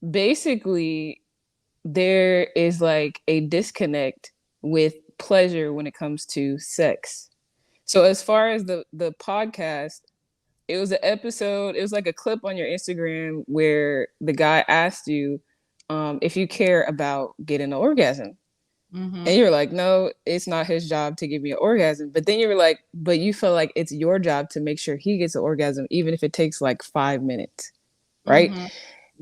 basically there is like a disconnect with pleasure when it comes to sex. So as far as the podcast, it was an episode, it was like a clip on your Instagram where the guy asked you if you care about getting an orgasm. And you were like, no, it's not his job to give me an orgasm. But then you were like, but you feel like it's your job to make sure he gets an orgasm, even if it takes like 5 minutes. Right. Yeah.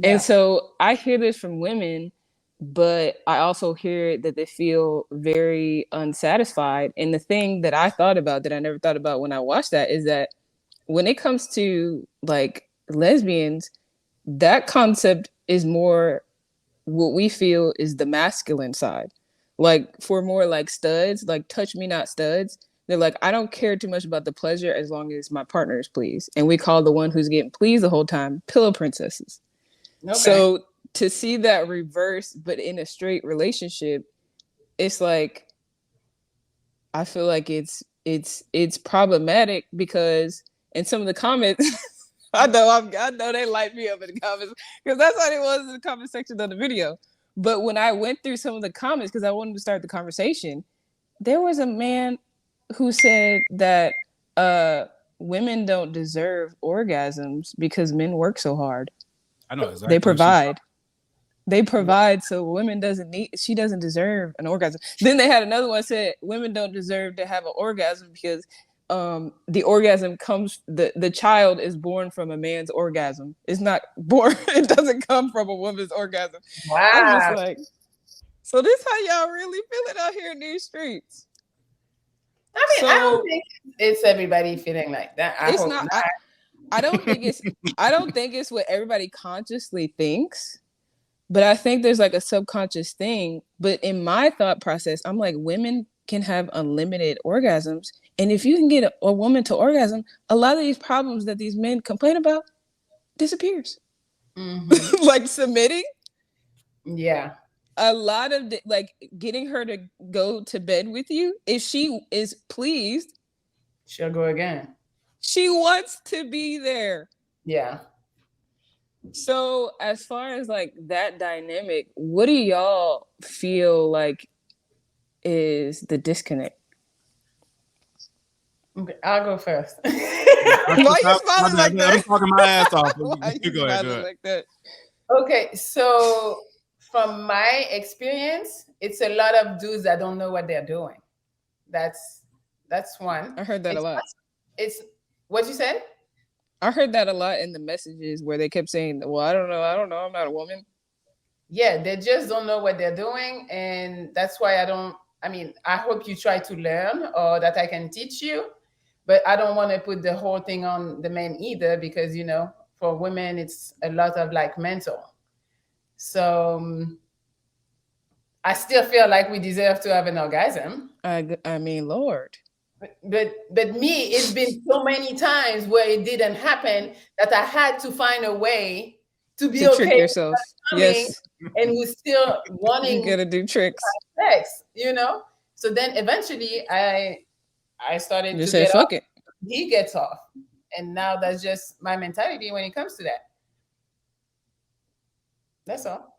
And so I hear this from women, but I also hear that they feel very unsatisfied. And the thing that I thought about that I never thought about when I watched that is that when it comes to like lesbians, that concept is more what we feel is the masculine side. Like for more like studs, like touch me not studs, they're like, I don't care too much about the pleasure as long as my partner is pleased. And we call the one who's getting pleased the whole time pillow princesses. Okay. So to see that reverse, but in a straight relationship, it's like I feel like it's problematic because in some of the comments, I know they light me up in the comments because that's how it was in the comment section of the video. But when I went through some of the comments because I wanted to start the conversation, there was a man who said that women don't deserve orgasms because men work so hard. I know exactly. They provide, so she doesn't deserve an orgasm. Then they had another one said women don't deserve to have an orgasm because the orgasm comes, the child is born from a man's orgasm. It's not born, it doesn't come from a woman's orgasm. Wow. I'm just like, so this how y'all really feeling out here in these streets? I mean, I don't think it's everybody feeling like that. It's not. I don't think it's what everybody consciously thinks. But I think there's like a subconscious thing. But in my thought process, I'm like, women can have unlimited orgasms. And if you can get a woman to orgasm, a lot of these problems that these men complain about disappears. Like submitting. Yeah. A lot of like getting her to go to bed with you. If she is pleased, she'll go again. She wants to be there. Yeah. So as far as like that dynamic, what do y'all feel like is the disconnect? Okay, I'll go first. Why you smiling like that? I'm talking my ass off. Why you smiling like that? Okay, so from my experience, it's a lot of dudes that don't know what they're doing. That's one. I heard that a lot. It's what you said? I heard that a lot in the messages where they kept saying, well, I don't know, I'm not a woman. Yeah, they just don't know what they're doing. And that's why I hope you try to learn or that I can teach you, but I don't want to put the whole thing on the men either because, for women, it's a lot of like mental. So I still feel like we deserve to have an orgasm. I mean, Lord. But me, it's been so many times where it didn't happen that I had to find a way to be okay trick yourself. Yes. And we're still wanting you gotta do tricks. Sex, So then eventually I started to say, get fuck it. He gets off. And now that's just my mentality when it comes to that. That's all.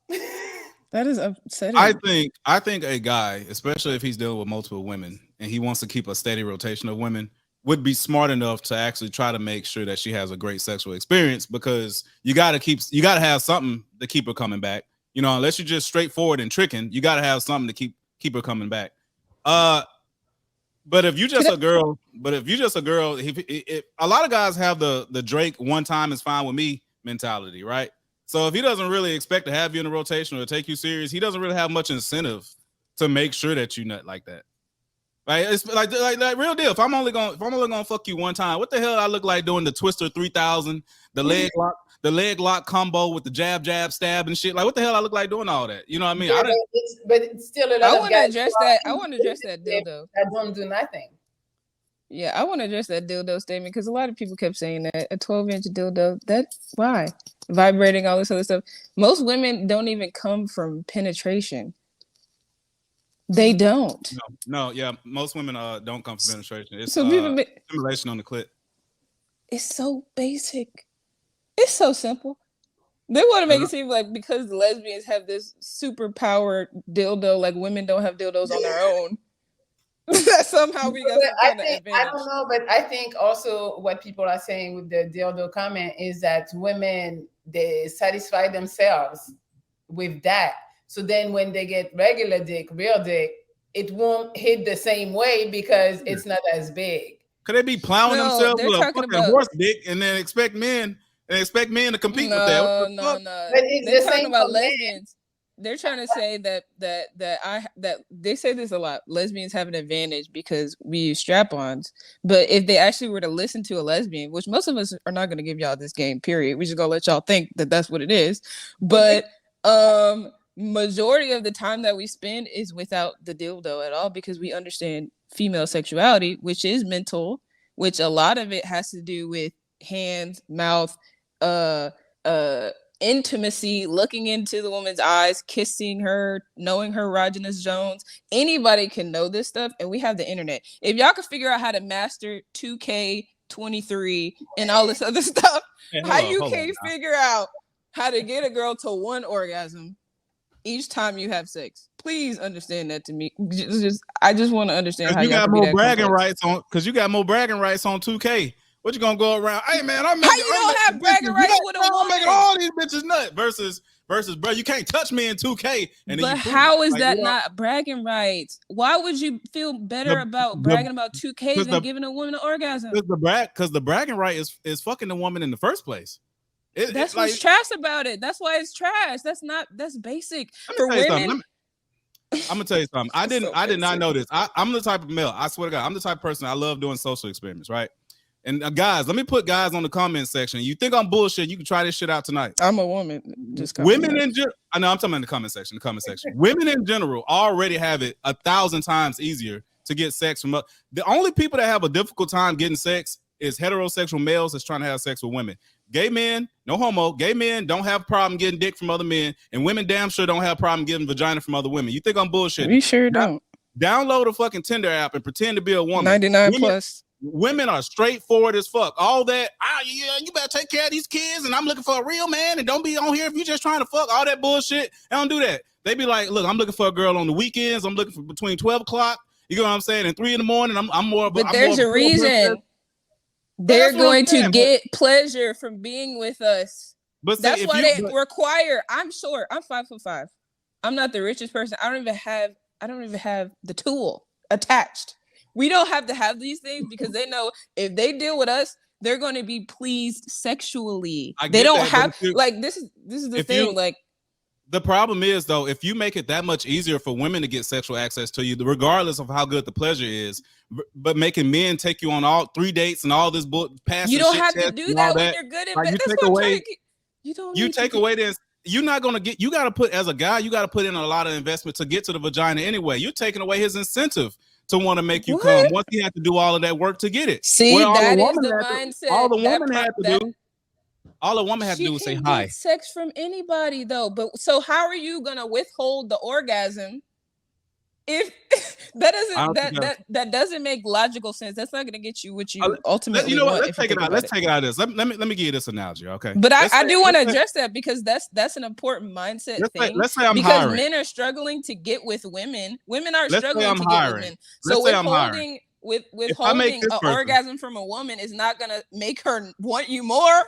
That is upsetting. I think a guy, especially if he's dealing with multiple women and he wants to keep a steady rotation of women, would be smart enough to actually try to make sure that she has a great sexual experience because you got to have something to keep her coming back. Unless you're just straightforward and tricking, you got to have something to keep her coming back. But if you're just a girl, if a lot of guys have the Drake one time is fine with me mentality, right? So if he doesn't really expect to have you in a rotation or take you serious, he doesn't really have much incentive to make sure that you nut like that. Like it's like real deal. If I'm only gonna fuck you one time, what the hell I look like doing the Twister 3000, the leg lock combo with the jab stab and shit? Like what the hell I look like doing all that? You know what I mean? Yeah, but it's still a lot I of want to address that. I want to address that dildo. That don't do nothing. Yeah, I want to address that dildo statement because a lot of people kept saying that a 12-inch dildo. That's why vibrating, all this other stuff. Most women don't even come from penetration. They don't. No, yeah. Most women don't come from penetration. It's so stimulation on the clit. It's so basic. It's so simple. They want to make it seem like because the lesbians have this super powered dildo, like women don't have dildos on their own. That somehow we got some kind of advantage. I don't know, but I think also what people are saying with the dildo comment is that women, they satisfy themselves with that. So then when they get regular dick, real dick, it won't hit the same way because it's not as big. Could they be plowing themselves with a fucking horse dick and then expect men to compete with that? No. But they're talking about lesbians. They're trying to say that they say this a lot. Lesbians have an advantage because we use strap-ons. But if they actually were to listen to a lesbian, which most of us are not going to give y'all this game, period. We just gonna let y'all think that that's what it is. But majority of the time that we spend is without the dildo at all because we understand female sexuality, which is mental, which a lot of it has to do with hands, mouth, intimacy, looking into the woman's eyes, kissing her, knowing her erogenous zones. Anybody can know this stuff, and we have the internet. If y'all can figure out how to master 2K23 and all this other stuff, figure out how to get a girl to one orgasm each time you have sex. Please understand that to me. I just want to understand how you got more bragging rights on because you got more bragging rights on 2K. What you gonna go around? Hey man, I'm how you don't have bragging rights with a woman? I'm making all these bitches nut versus, bro. You can't touch me in 2K. But how is that not bragging rights? Why would you feel better about bragging about 2K than giving a woman an orgasm? Because the bragging right is fucking the woman in the first place. That's what's trash about it. That's why it's trash. That's basic for women. I'm gonna tell you something. I did not know this. I'm the type of male. I swear to God, I'm the type of person. I love doing social experiments, right? And guys, let me put guys on the comment section. You think I'm bullshit? You can try this shit out tonight. I'm a woman. Women in general. I know I'm talking about in the comment section. Women in general already have it 1,000 times easier to get sex from. The only people that have a difficult time getting sex is heterosexual males that's trying to have sex with women. Gay men, no homo. Gay men don't have a problem getting dick from other men, and women damn sure don't have a problem getting vagina from other women. You think I'm bullshit? We sure don't. Download a fucking Tinder app and pretend to be a woman. 99 plus. Women are straightforward as fuck. All that, you better take care of these kids, and I'm looking for a real man, and don't be on here if you're just trying to fuck. All that bullshit. I don't do that. They be like, look, I'm looking for a girl on the weekends. I'm looking for between 12 o'clock. You know what I'm saying? And 3 in the morning. I'm more. But there's a reason. They're going to get pleasure from being with us. But that's why they require. I'm short. I'm 5'5". I'm not the richest person. I don't even have the tool attached. We don't have to have these things because they know if they deal with us, they're going to be pleased sexually. They don't have like this is the thing. Like the problem is though, if you make it that much easier for women to get sexual access to you, regardless of how good the pleasure is, but making men take you on all 3 dates and all this you don't have to do that when you're good at bed. You take away this. You're not gonna get. You got to put as a guy. You got to put in a lot of investment to get to the vagina anyway. You're taking away his incentive to want to make you come once he had to do all of that work to get it. See, that is the mindset. All the woman had to do was say hi. Sex from anybody though, but so how are you gonna withhold the orgasm if that doesn't make logical sense? That's not gonna get you what you ultimately want. Let's take it out. Let's take it out of this. Let me give you this analogy, okay? But I do want to address that because that's an important mindset thing. Let's say I'm because hiring. Men are struggling to get with women. Women are struggling to get with men. So withholding an orgasm from a woman is not gonna make her want you more.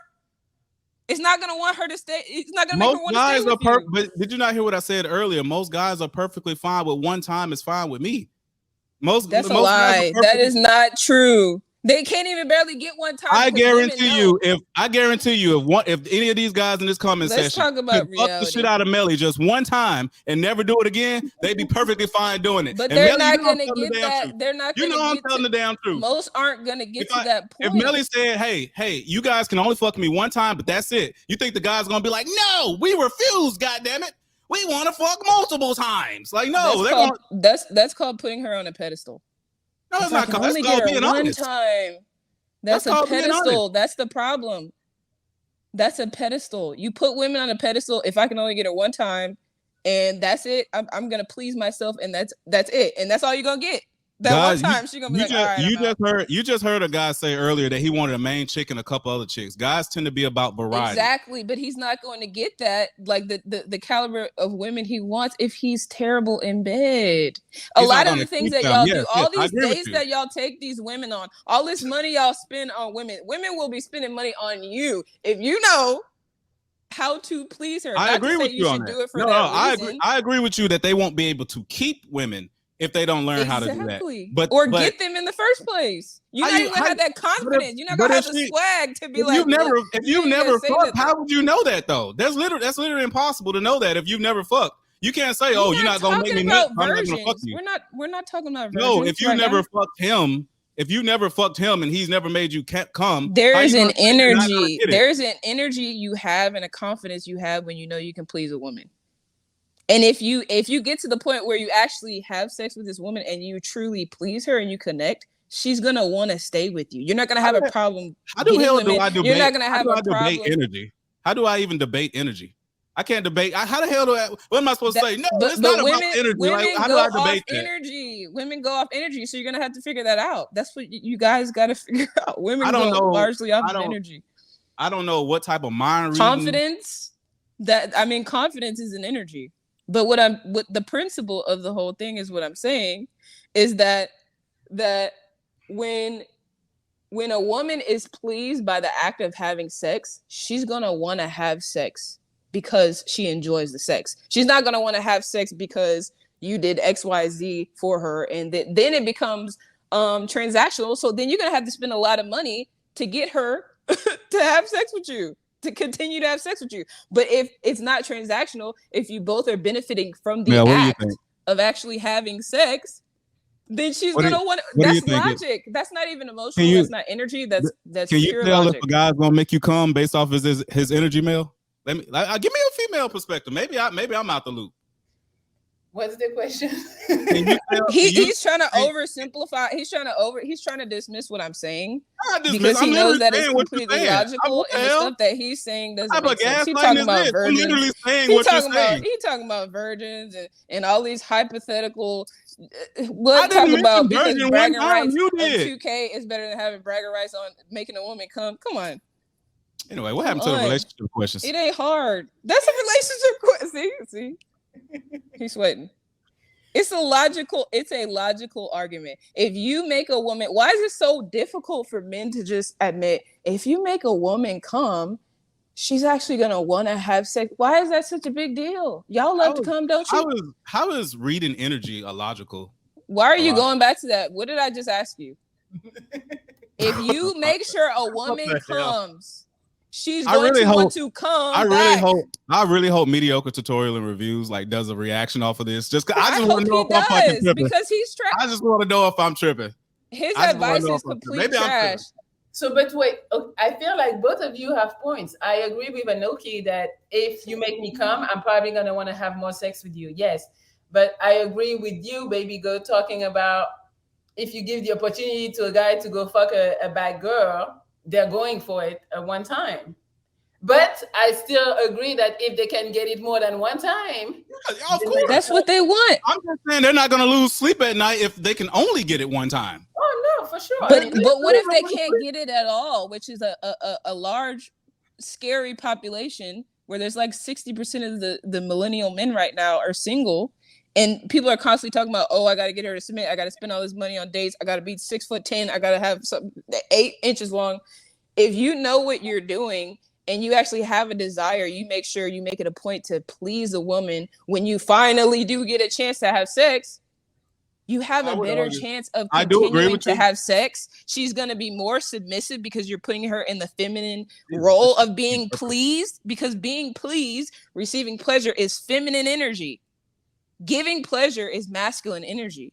It's not gonna want her to stay. It's not gonna make her want to stay with you. But did you not hear what I said earlier? Most guys are perfectly fine with one time. Is fine with me. That's a lie. That is not true. They can't even barely get one time. I guarantee you, if any of these guys in this comment section talk about fuck the shit out of Melli just one time and never do it again, they'd be perfectly fine doing it. But they're not gonna get that. They're not. You know I'm telling the damn truth. Most aren't gonna get to that point. If Melli said, "Hey, you guys can only fuck me one time, but that's it," you think the guy's gonna be like, "No, we refuse. Goddamn it, we want to fuck multiple times." Like, no, that's called putting her on a pedestal. No, it's not called. That's called being honest. Time. That's a pedestal. That's the problem. That's a pedestal. You put women on a pedestal. If I can only get her one time, and that's it, I'm gonna please myself, and that's it, and that's all you're gonna get. That one time she gonna be like, all right, you just heard a guy say earlier that he wanted a main chick and a couple other chicks. Guys tend to be about variety. Exactly, but he's not going to get that, like the caliber of women he wants if he's terrible in bed. A lot of the things that y'all do, all these dates that y'all take these women on, all this money y'all spend on women will be spending money on you if you know how to please her. I agree with you on that. Do it for that reason. I agree with you that they won't be able to keep women if they don't learn how to do that. But get them in the first place. You're not even gonna have that confidence. You're not gonna have the swag to be like. If you've never fucked, how would you know that though? That's literally impossible to know that if you've never fucked. You can't say, "Oh, you're not gonna make me nut. I'm not gonna fuck you." We're not talking about virgins. No, if you never fucked him. If you never fucked him and he's never made you come, there's an energy. There's an energy you have and a confidence you have when you know you can please a woman. And if you get to the point where you actually have sex with this woman and you truly please her and you connect, she's gonna want to stay with you. You're not gonna have a problem. How the hell do I debate? You're not gonna have a problem. Energy. How do I even debate energy? I can't debate. How the hell do I? What am I supposed to say? No, it's not about energy. Women how do I debate that? Energy. Women go off energy, so you're gonna have to figure that out. That's what you guys got to figure out. Women go largely off of energy. I don't know what type of mind confidence. Confidence is an energy. But what the principle of the whole thing is what I'm saying is that when a woman is pleased by the act of having sex, she's gonna want to have sex because she enjoys the sex. She's not gonna want to have sex because you did XYZ for her, and then it becomes transactional. So then you're gonna have to spend a lot of money to get her to have sex with you, to continue to have sex with you. But if it's not transactional, if you both are benefiting from the act of actually having sex, then she's gonna want. That's logic. That's not even emotional. That's not energy. That's can pure you tell logic. If a guy's gonna make you come based off his energy, Mel? Give me a female perspective. Maybe I'm out the loop. What's the question? He's trying to oversimplify. He's trying to dismiss what I'm saying because he knows that it's completely logical, and the stuff that he's saying doesn't make sense. He's talking about virgins. I'm literally saying what you're saying. He's talking about virgins and all these hypothetical. What talking about because bragging rights on 2K is better than having bragging rights on making a woman come? Come on. Anyway, what happened to the relationship questions? It ain't hard. That's a relationship question. See, he's sweating. It's a logical argument. If you make a woman, why is it so difficult for men to just admit if you make a woman come, she's actually gonna want to have sex? Why is that such a big deal? Y'all love to come, don't you? How is reading energy illogical? Why are you going back to that? What did I just ask you? If you make sure a woman comes, she's going to want to come. I really hope mediocre tutorial and reviews does a reaction off of this. I just want to know if I'm fucking tripping. Because he's trash. I just want to know if I'm tripping. His advice is complete trash. So, but wait, I feel like both of you have points. I agree with Anoki that if you make me come, I'm probably gonna want to have more sex with you. Yes, but I agree with you, baby girl, talking about if you give the opportunity to a guy to go fuck a bad girl, they're going for it at one time. But I still agree that if they can get it more than one time, of course, that's what they want. I'm just saying they're not going to lose sleep at night if they can only get it one time. Oh no, for sure. But what if they can't get it at all, which is a large, scary population where there's 60% of the millennial men right now are single. And people are constantly talking about, I got to get her to submit. I got to spend all this money on dates. I got to be 6'10". I got to have something 8 inches long. If you know what you're doing and you actually have a desire, you make sure you make it a point to please a woman. When you finally do get a chance to have sex, you have a better chance of continuing to have sex. She's going to be more submissive because you're putting her in the feminine role of being pleased, because being pleased, receiving pleasure is feminine energy. Giving pleasure is masculine energy.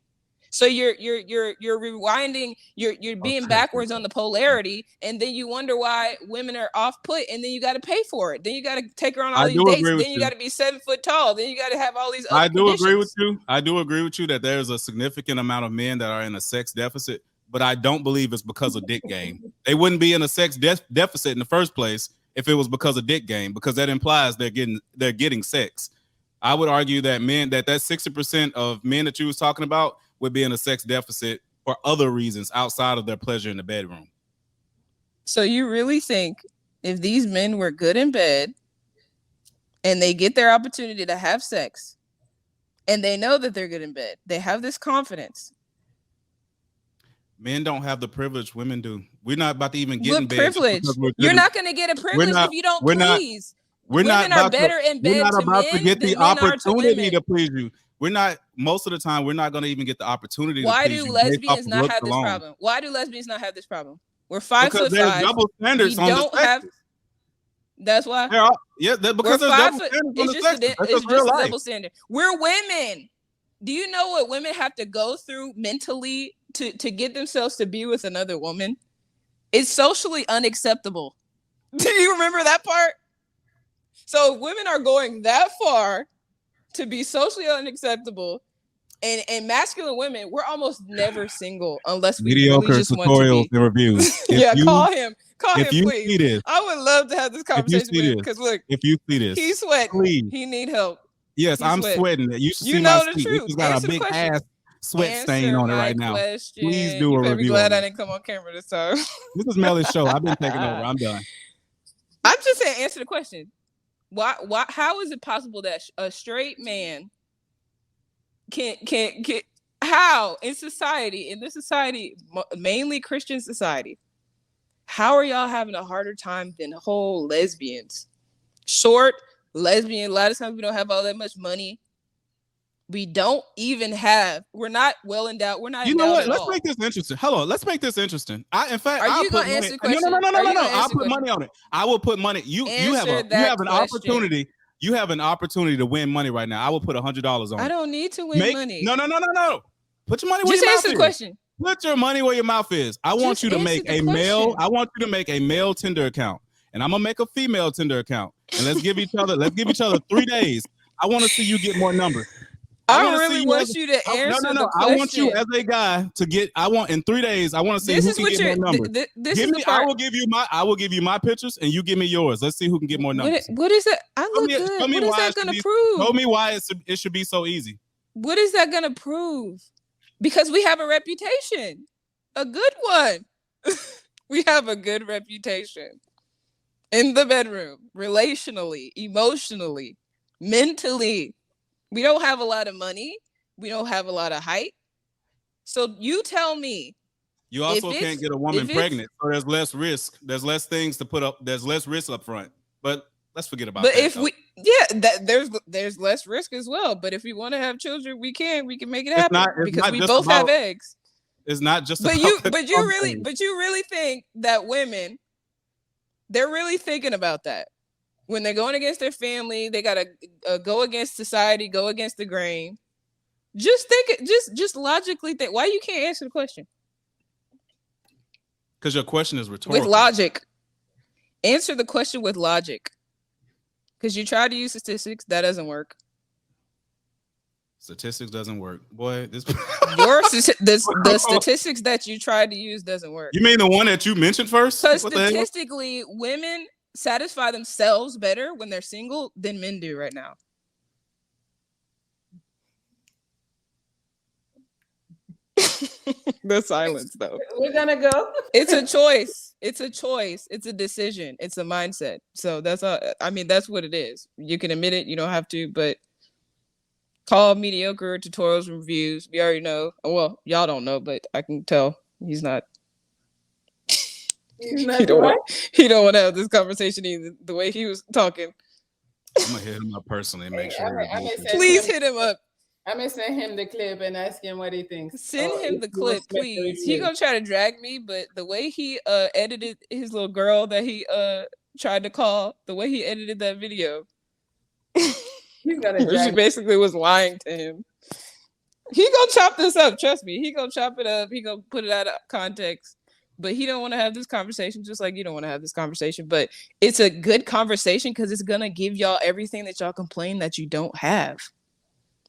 So you're rewinding, you're being backwards on the polarity, and then you wonder why women are off put, and then you got to pay for it. Then you got to take her on all these dates. Then you got to be 7 foot tall. Then you got to have all these other conditions. I do agree with you that there's a significant amount of men that are in a sex deficit, but I don't believe it's because of dick game. They wouldn't be in a sex deficit in the first place if it was because of dick game, because that implies they're getting sex. I would argue that that 60% of men that you was talking about with being a sex deficit for other reasons outside of their pleasure in the bedroom. So you really think if these men were good in bed and they get their opportunity to have sex and they know that they're good in bed, they have this confidence. Men don't have the privilege women do. We're not about to even get in bed. Privilege? You're not going to get a privilege if you don't please. Women are better in bed to men to get the than men are to opportunity women. to please you. We're not, most of the time, we're not going to even get the opportunity Why to please you. Why do lesbians not have this problem? Why do lesbians not have this problem? We're 5'5". Because there's double standards on the spectrum. That's why. Because there's double standards on the spectrum. It's just a double standard. We're women. Do you know what women have to go through mentally to get themselves to be with another woman? It's socially unacceptable. Do you remember that part? So women are going that far to be socially unacceptable, and masculine women, we're almost never single unless we really just want to be. And reviews. Yeah, call him, please. See this, I would love to have this conversation with him because look, if you see this, he's sweating. Please. He need help. Yes, I'm sweating. You should see my feet. It's got a big ass sweat stain on it right now. Please do a review. Be glad I didn't come on camera this time. This is Melli's show. I've been taking over. I'm done. I'm just saying, answer the question. Why? How is it possible that a straight man can how in this society, mainly Christian society, how are y'all having a harder time than whole lesbians? Short, lesbian, a lot of times we don't have all that much money. We don't even have, we're not well endowed. We're not. You know what? Let's make this interesting. Hello, let's make this interesting. In fact, are you gonna answer the question? No. I'll put money on it. I will put money. You have an opportunity. You have an opportunity to win money right now. I will put $100 on it. I don't need to win money. No. Put your money where your mouth is. Just answer the question. Put your money where your mouth is. I want you to make a male. I want you to make a male Tinder account, and I'm gonna make a female Tinder account, and let's give each other 3 days. I want to see you get more numbers. I don't really want you to answer the question. I want you as a guy to get. In 3 days. I want to see who can get more numbers. I will give you my pictures, and you give me yours. Let's see who can get more numbers. What is that? I look good. What is that going to prove? Tell me why it should be so easy. What is that going to prove? Because we have a reputation, a good one. We have a good reputation in the bedroom, relationally, emotionally, mentally. We don't have a lot of money. We don't have a lot of height. So you tell me. You also can't get a woman pregnant. So there's less risk. There's less things to put up. There's less risk up front. But let's forget about that. But if there's less risk as well. But if we want to have children, we can make it happen because we both have eggs. It's not just. But you really think that women, they're really thinking about that. When they're going against their family, they gotta go against society, go against the grain. Just logically think. Why you can't answer the question? Because your question is rhetorical. With logic, answer the question with logic. Because you try to use statistics, that doesn't work. Statistics doesn't work, boy. The statistics that you tried to use doesn't work. You mean the one that you mentioned first? Because statistically, women satisfy themselves better when they're single than men do right now. The silence, though. We're gonna go. It's a choice. It's a decision. It's a mindset. So that's all. I mean, that's what it is. You can admit it. You don't have to, but call mediocre tutorials and reviews. We already know. Well, y'all don't know, but I can tell he's not. He don't want to have this conversation either. The way he was talking. I'm gonna hit him up personally and make sure. Please hit him up. I'm gonna send him the clip and ask him what he thinks. Send him the clip, please. He gonna try to drag me, but the way he edited his little girl that he tried to call, the way he edited that video, he's gonna drag. She basically was lying to him. He gonna chop this up. Trust me. He gonna chop it up. He gonna put it out of context. But he don't want to have this conversation, just like you don't want to have this conversation. But it's a good conversation because it's gonna give y'all everything that y'all complain that you don't have,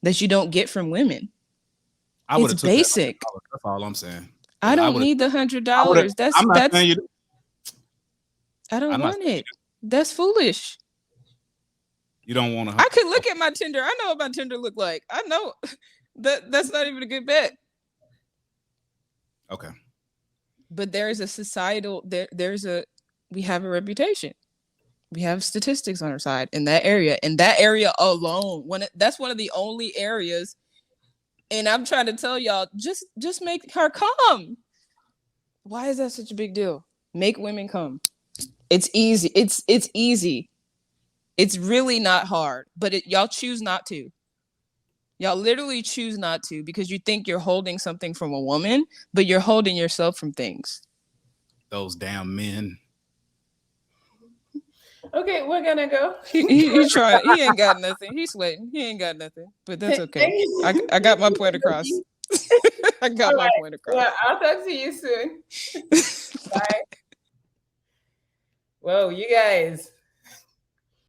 that you don't get from women. It's basic. That's all I'm saying. I don't need the $100. I don't want it. That's foolish. You don't want to. I could look at my Tinder. I know what my Tinder look like. I know that's not even a good bet. Okay. But there is a societal we have a reputation. We have statistics on our side in that area. In that area alone, that's one of the only areas. And I'm trying to tell y'all, just make her come. Why is that such a big deal? Make women come. It's easy. It's easy. It's really not hard, but y'all choose not to. Y'all literally choose not to because you think you're holding something from a woman, but you're holding yourself from things. Those damn men. Okay, we're gonna go. He's trying. He ain't got nothing. He's sweating. He ain't got nothing. But that's okay. I got my point across. I got my point across. Well, I'll talk to you soon. Bye. Whoa, you guys.